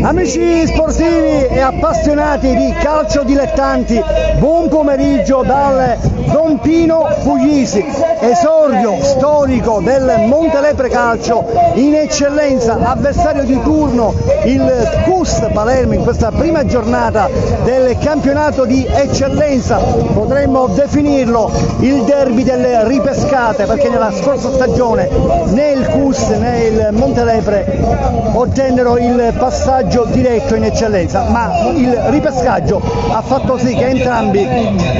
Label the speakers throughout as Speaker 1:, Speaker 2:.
Speaker 1: Amici sportivi e appassionati di calcio dilettanti, buon pomeriggio dal Don Pino Puglisi, esordio storico del Montelepre Calcio in eccellenza, avversario di turno il CUS Palermo in questa prima giornata del campionato di eccellenza. Potremmo definirlo il derby delle ripescate, perché nella scorsa stagione né il CUS né il Montelepre ottennero il passaggio diretto in eccellenza, ma il ripescaggio ha fatto sì che entrambi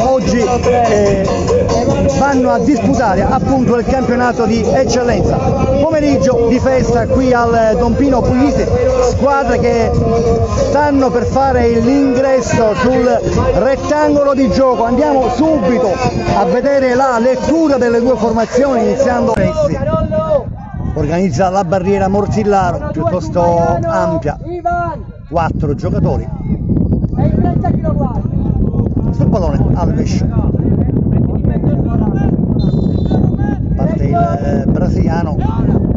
Speaker 1: oggi vanno a disputare appunto il campionato di eccellenza. Pomeriggio di festa qui al Don Pino Puglisi, squadre che stanno per fare l'ingresso sul rettangolo di gioco. Andiamo subito a vedere la lettura delle due formazioni, iniziando organizza la barriera Mortillaro, piuttosto ampia, 4 giocatori. Sul pallone Alves, parte il brasiliano,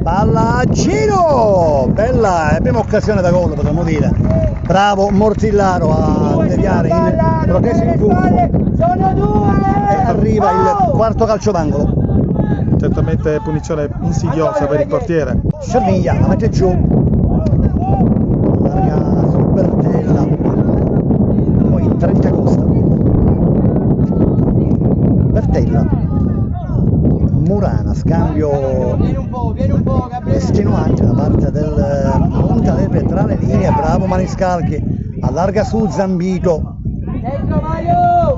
Speaker 1: palla a giro, bella, abbiamo occasione da gol, potremmo dire. Bravo Mortillaro a deviare il proteso in punto e arriva il quarto calcio d'angolo.
Speaker 2: Certamente punizione insidiosa per il portiere.
Speaker 1: Cerviglia la mette giù, larga su Bertella, poi Trentacosta, Bertella, Murana, scambio estenuante da parte del Montelepre tra le linee, bravo Maniscalchi, allarga su Zambito,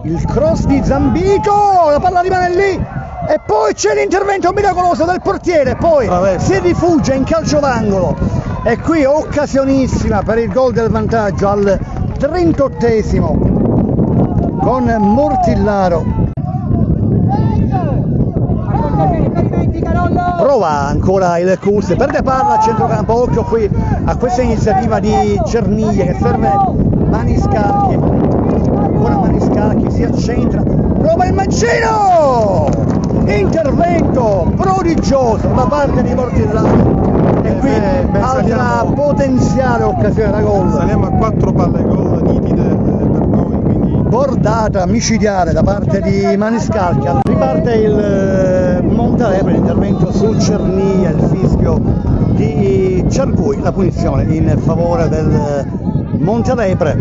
Speaker 1: il cross di Zambito, la palla rimane lì. E poi c'è l'intervento miracoloso del portiere, poi si rifugia in calcio d'angolo e qui occasionissima per il gol del vantaggio al 38esimo con Mortillaro. Prova ancora il CUS, perde palla a centrocampo, occhio qui a questa iniziativa di Cerniglia che serve Maniscalchi, ancora Maniscalchi si accentra, prova il mancino! Intervento prodigioso da parte di Mortillaro e qui altra potenziale occasione da gol.
Speaker 2: Saliamo a 4 palle gol nitide per noi, quindi
Speaker 1: bordata micidiale da parte di Maniscalchi. Riparte il Montelepre, l'intervento su Cerniglia, il fischio di Ciargui, la punizione in favore del Montelepre.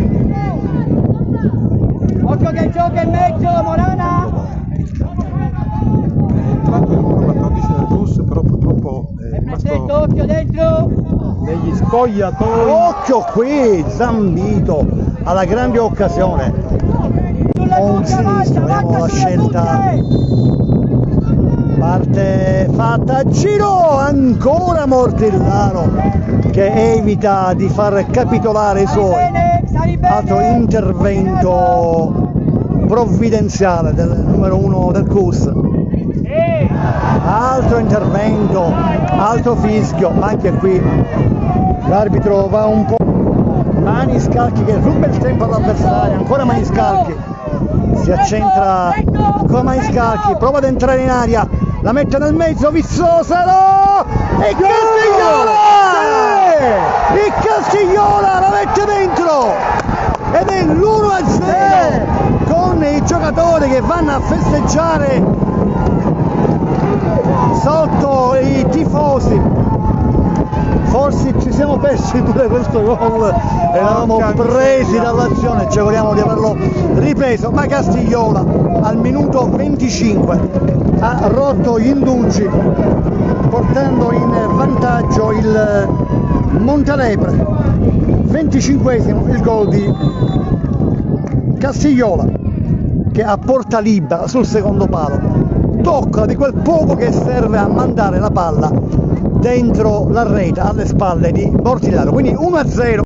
Speaker 3: Occhio che gioca in mezzo, Morana!
Speaker 2: il numero 14 del bus, però purtroppo è rimasto
Speaker 3: occhio dentro
Speaker 2: negli spogliatoi.
Speaker 1: Occhio qui, Zambito alla grande occasione, con sinistro, vediamo la scelta, parte fatta a giro, ancora Mortillaro che evita di far capitolare i suoi. Altro intervento provvidenziale del numero 1 del CUS. Altro intervento, altro fischio, ma anche qui l'arbitro va un po'. Maniscalchi che ruba il tempo all'avversario, ancora Maniscalchi, si accentra, ancora Maniscalchi, prova ad entrare in aria, la mette nel mezzo, Vizzosa, no! E Castigliola! Il Castigliola la mette dentro! Ed è l'1-0 con i giocatori che vanno a festeggiare sotto i tifosi. Forse ci siamo persi pure questo gol, eravamo presi dall'azione, ci auguriamo di averlo ripreso, ma Castigliola al minuto 25 ha rotto gli indugi portando in vantaggio il Montelepre. 25esimo il gol di Castigliola che a porta libera sul secondo palo tocca di quel poco che serve a mandare la palla dentro la rete alle spalle di Mortillaro, quindi 1-0.